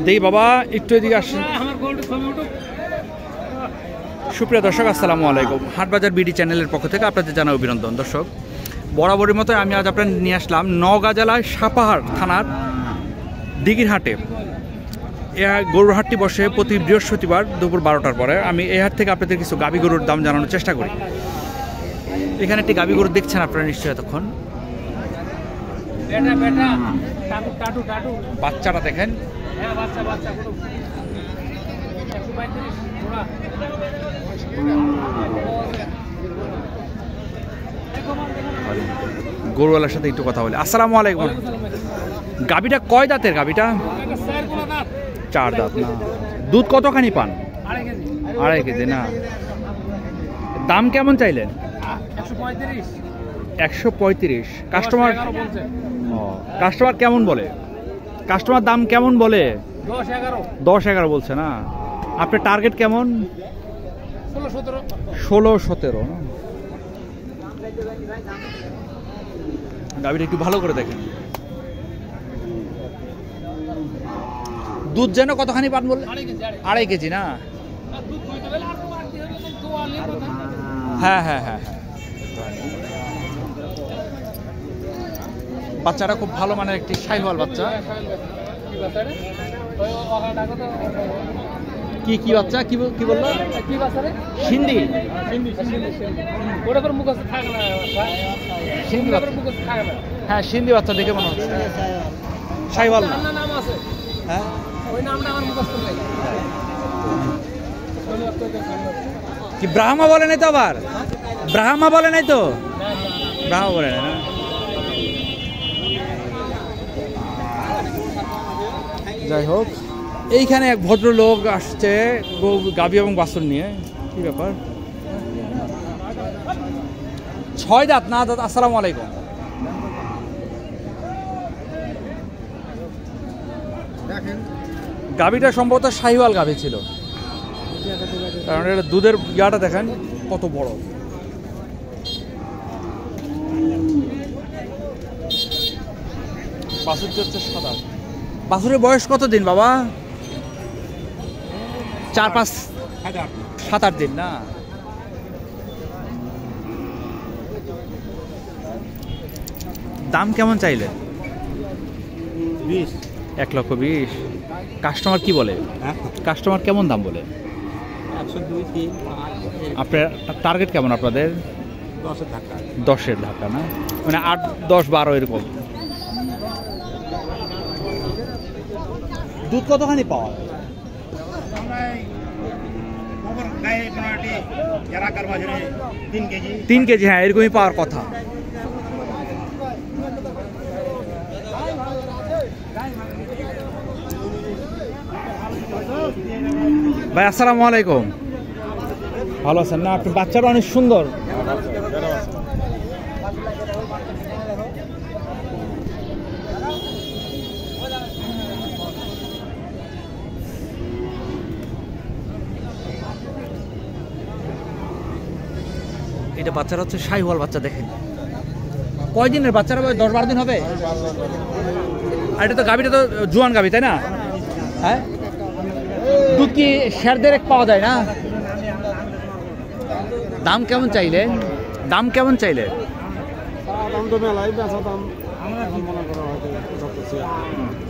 দেই বাবা একটু এদিকে আসুন। সুপ্রিয় দর্শক আসসালামু আলাইকুম, হাটবাজার বিডি চ্যানেলের পক্ষ থেকে আপনাদের জানাই অভিনন্দন। দর্শক, বরাবরের মতো আমি আজ আপনার নিয়ে আসলাম নওগাঁ জেলার সাপাহার থানার দিঘির হাটে। গরুর হাটটি বসে প্রতি বৃহস্পতিবার দুপুর 12টার পরে। আমি এই হাট থেকে আপনাদের কিছু গাভী গরুর দাম জানানোর চেষ্টা করি। এখানে একটি গাভী গরু দেখছেন আপনারা নিশ্চয়ই এতক্ষণ। বাচ্চাটা দেখেন, গরুওয়ালার সাথে একটু কথা বলি। আসসালামু আলাইকুম। গাভীটা কয় দাঁতের? গাভীটা 4 দাঁত না? দুধ কতখানি পান? 2.5 কেজি না? দাম কেমন চাইলেন? 135। কাস্টমার কেমন বলে? কাস্টমার দাম কেমন বলে? 10-11 বলছে না? আপনার টার্গেট কেমন? 16-17 না? গাভীটা একটু ভালো করে দেখেন। দুধ যেন কতখানি পান বললে? 2.5 কেজি না? হ্যাঁ হ্যাঁ হ্যাঁ হ্যাঁ। বাচ্চাটা খুব ভালো মানের একটি শাহিওয়াল বাচ্চা। কি কি বাচ্চা? কি বললো? সিন্ধি? হ্যাঁ সিন্ধি বাচ্চা দেখে মনে হচ্ছে। শাহিওয়াল না? হ্যাঁ কি ব্রাহ্মা বলে নাই তো? আবার ব্রাহ্মা বলে নাই তো? ব্রাহ্মা বলে নাই না? যাই হোক, এইখানে এক ভদ্রলোক আসছে গাভী এবং বাছুর নিয়ে। কি ব্যাপার? 6 দাঁত না দাঁত? আসসালামু আলাইকুম। গাভীটা সম্ভবত শাহিওয়াল গাভী ছিল, কারণ এটা দুধের ইয়াটা দেখেন কত বড়। বাছুরটি হচ্ছে সাদা। বাছুরের বয়স কত দিন বাবা? 4-5-7-8 দিন না? দাম কেমন চাইলে? 1,20,000। কাস্টমার কি বলে? কাস্টমার কেমন দাম বলে? 102-3। আপনার টার্গেট কেমন আপনাদের? 10-এর ধাক্কা না? মানে 8-10-12 এরকম। দুধ কতখানি পাওয়া? 3 কেজি। হ্যাঁ এরকমই পাওয়ার কথা। ভাই আসসালামু আলাইকুম। ভালো আছেন না? আপনার বাচ্চাটা অনেক সুন্দর। এটা বাচ্চারা হচ্ছে শাহিওয়াল বাচ্চা দেখেন। কয় দিনের বাচ্চারা? 10-12 দিন হবে। আর এটা তো গাভীটা তো জুয়ান গাভী তাই না? হ্যাঁ দুধ কি শেরদের পাওয়া যায় না? দাম কেমন চাইলেন?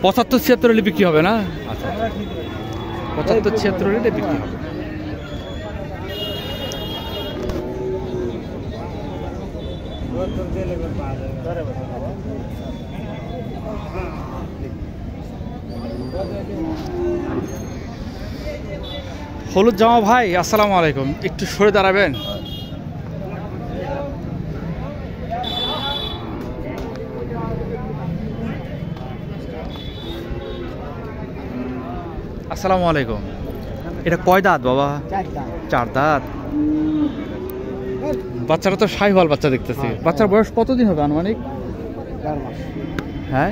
75-76 হলে বিক্রি হবে না? আচ্ছা 75-76 হলে বিক্রি হবে। হলুদ জামা ভাই আসসালামু আলাইকুম, একটু সরে দাঁড়াবেন। আসসালামু আলাইকুম। এটা কয় দাঁত বাবা? 4 দাঁত। বাচ্চারা তো শাহিওয়াল বাচ্চা দেখতেছি। বাচ্চার বয়স কতদিন হবে আনুমানিক? 1.5 মাস। হ্যাঁ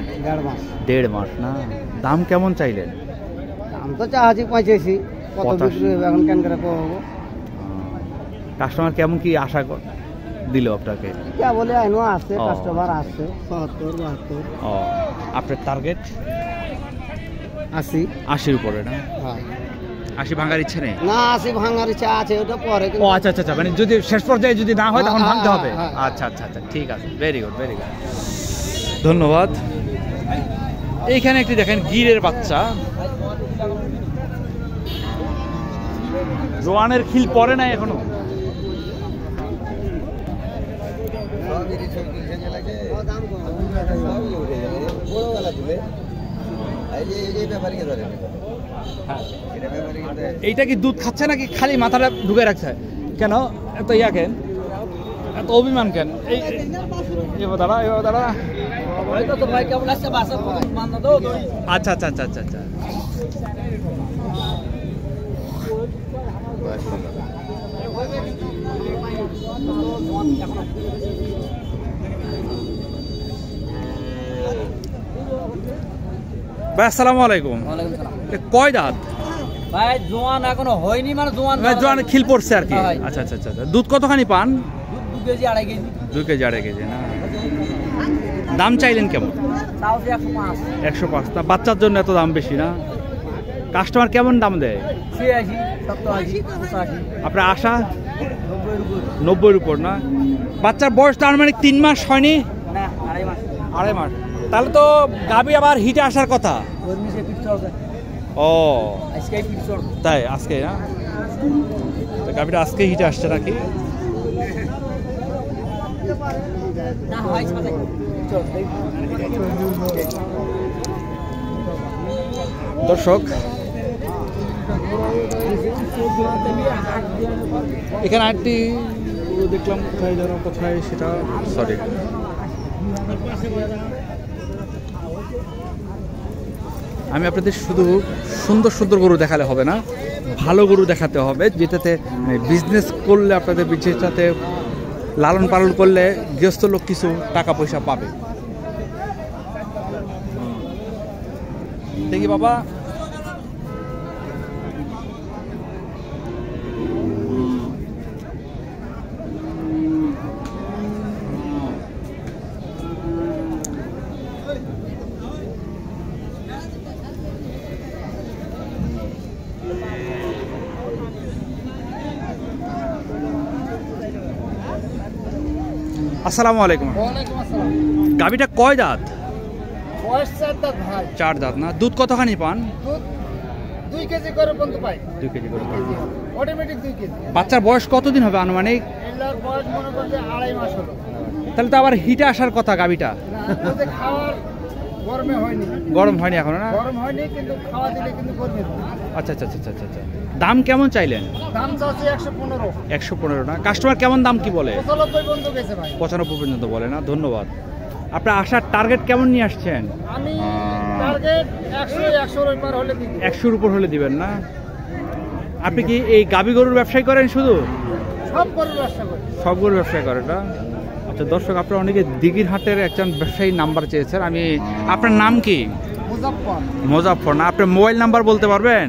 1.5 মাস না? দাম কেমন চাইলেন? দাম তো চাহাজি 85। কত বিক্রি হবে এখন কেন করে পাবো? কাস্টমার কেমন কি আশা দিল আপনাকে? কে বলে আইনো আছে, কাস্টমার আছে 77-72। ও আপনার টার্গেট? 80 80-র উপরে না? হ্যাঁ 80 ভাঙার ইচ্ছে নেই? না 80 ভাঙার ইচ্ছা আছে, ওটা পরে ও আচ্ছা আচ্ছা আচ্ছা, মানে যদি শেষ পর্যায়ে যদি না হয় তখন হ্যাঁ, ভাঙতে হবে। হ্যাঁ, আচ্ছা আচ্ছা আচ্ছা, ঠিক আছে, ভেরি গুড ভেরি গুড, ধন্যবাদ। এইখানে একটি দেখেন গিরের বাচ্চা, জোয়ানের খিল পরে নাই এখনো। এইটা কি দুধ খাচ্ছে নাকি খালি মাথাটা ঢুকে রাখছে? কেন এত ইয়া কেন, এত অভিমান কেন? এই এবার দাঁড়া, এবার দাঁড়া। আচ্ছা আচ্ছা আচ্ছা আচ্ছা আচ্ছা, ভাই আসসালামু আলাইকুম। এ কয় দাঁত? ভাই জোয়ান এখনো হয়নি, মানে জোয়ান জোয়ান খিল পড়ছে আর কি। হ্যাঁ। আচ্ছা আচ্ছা আচ্ছা, দুধ কতখানি পান? 2 কেজি 2.5 কেজি। 2 কেজি 2.5 কেজি না? দাম চাইলেন কেমন? তাও 105। 105 না? বাচ্চার জন্য এত দাম বেশি না? কাস্টমার কেমন দাম দেয়? 86 87 85। আপনার আশা 90 90-র উপর না? বাচ্চার বয়স তার মানে 3 মাস হয়নি? না 2.5 মাস। 2.5 মাস, তাহলে তো গাবি আবার হিটে আসার কথা। গরমিতে পিট চলছে, ও আজকে পিট চলছে। তাই আজকে না? তো গাবিটা আজকে হিটে আসছে নাকি? না হয় সাথে চলছে। দর্শক এখানে আরেকটি দেখলাম, কোথায় যেন, কোথায় সেটা, সরি, আমি আপনাদের শুধু সুন্দর সুন্দর গরু দেখালে হবে না, ভালো গরু দেখাতে হবে, যেটাতে বিজনেস করলে আপনাদের বিজনেসটাতে লালন পালন করলে গৃহস্থ লোক কিছু টাকা পয়সা পাবে। দেখি বাবা, আসসালামু আলাইকুম। ওয়ালাইকুম আসসালাম। গাবিটা কয় দাঁত? বয়স 4 দাঁত ভাই। 4 দাঁত না? দুধ কতখানি পান? দুধ 2 কেজি করে পর্যন্ত পাই। 2 কেজি করে পান। Automatic 2 KG. বাচ্চার বয়স কতদিন হবে আনুমানিক? এলার বয়স মনে করতে 2.5 মাস হলো। তাহলে তো আবার হিটে আসার কথা গাবিটা। না দুধে খাওয়ার গরমে হয়নি। গরম হয়নি এখনো না? গরম হয়নি, কিন্তু খাওয়া দিলে কিন্তু গরমে হয়। আচ্ছা আচ্ছা আচ্ছা আচ্ছা আচ্ছা, দাম কেমন চাইলেন? দাম চাচ্ছে 115। 115 না? কাস্টমার কেমন দাম কি বলে? 95 পর্যন্ত গেছে ভাই। 95 পর্যন্ত বলে না? ধন্যবাদ। আপনার আসার টার্গেট কেমন নিয়ে আসছেন? আমি টার্গেট 100 এর পার হলে দিই। 100-র উপর হলে দিবেন না? আপনি কি এই গাবি গরুর ব্যবসায় করেন শুধু? সব গরুর ব্যবসা করি। সব গরুর ব্যবসায় করেন না? আচ্ছা দর্শক, আপনারা অনেকে দিঘির হাটের একজন ব্যবসায়ী নাম্বার চেয়েছেন। আমি, আপনার নাম কি? মুজাফফর। মোজাফফর না? আপনার মোবাইল নাম্বার বলতে পারবেন?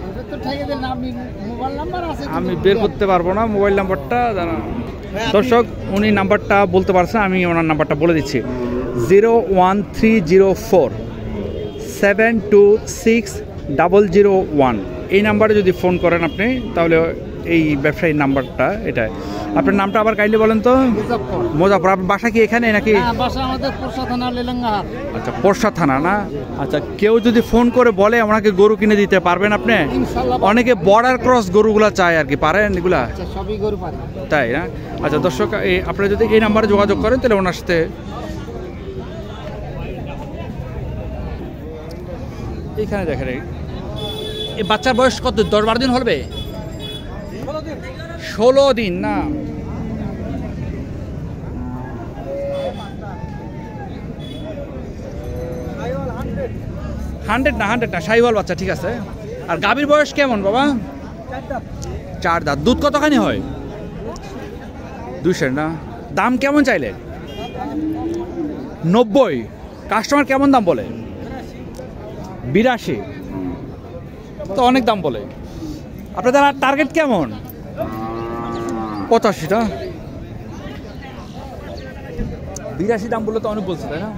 ওটা তো ঠেকে দেন, আপনি মোবাইল নাম্বার আছে? আমি বের করতে পারবো না মোবাইল নাম্বারটা, জানা। দর্শক উনি নাম্বারটা বলতে পারছেন, আমি ওনার নাম্বারটা বলে দিচ্ছি, 01304 726 001। এই নাম্বারে যদি ফোন করেন আপনি, তাহলে এই ব্যবসায়ীর নাম্বারটা এটা। আপনার নামটা আবার কাইন্ডলি বলেন তো? মুজাফফর। মোজাফফর। আপনার বাসা কি এখানে নাকি? হ্যাঁ, বাসা আমাদের পোরশা থানা, লেলেঙ্গাহাট। আচ্ছা, পোরশা থানা না? আচ্ছা, কেউ যদি ফোন করে বলে ওনাকে গরু কিনে দিতে পারবেন আপনি? ইনশাআল্লাহ। অনেকে বর্ডার ক্রস গরুগুলা চায় আর কি, পারেন এগুলা? আচ্ছা, সবই গরু পারে। তাই না? আচ্ছা দর্শক, আপনারা যদি এই নাম্বারে যোগাযোগ করেন তাহলে ওনার সাথে। এইখানে দেখেন, এই বাচ্চার বয়স কত? 10-12 দিন হবে? 16 দিন না? হান্ড্রেড না, শাহিওয়াল বাচ্চা, ঠিক আছে। আর গাভীর বয়স কেমন বাবা? 4 দাঁত। দুধ কতখানি হয়? 200 না? দাম কেমন চাইলে? 90। কাস্টমার কেমন দাম বলে? 82। তো অনেক দাম বলে। আপনাদের আর টার্গেট কেমন? 85টা? 82 দাম বললে তো অনেক বলছে, তাই না?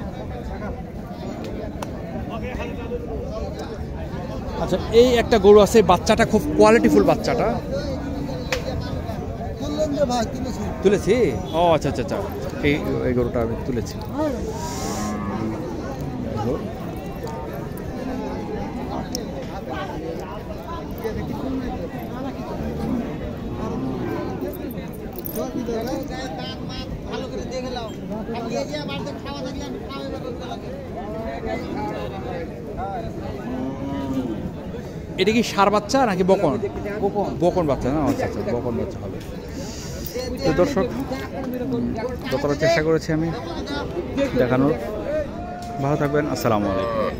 আচ্ছা, এই একটা গরু আছে, বাচ্চাটা খুব কোয়ালিটিফুল বাচ্চাটা। তুলেছি? ও আচ্ছা আচ্ছা আচ্ছা, এই গরুটা আমি তুলেছি। এটা কি ষাঁড় বাচ্চা নাকি বকন? বকন বাচ্চা না? আচ্ছা আচ্ছা, বকন বাচ্চা হবে। তো দর্শক, যতটা চেষ্টা করেছি আমি দেখানোর। ভালো থাকবেন, আসসালামু আলাইকুম।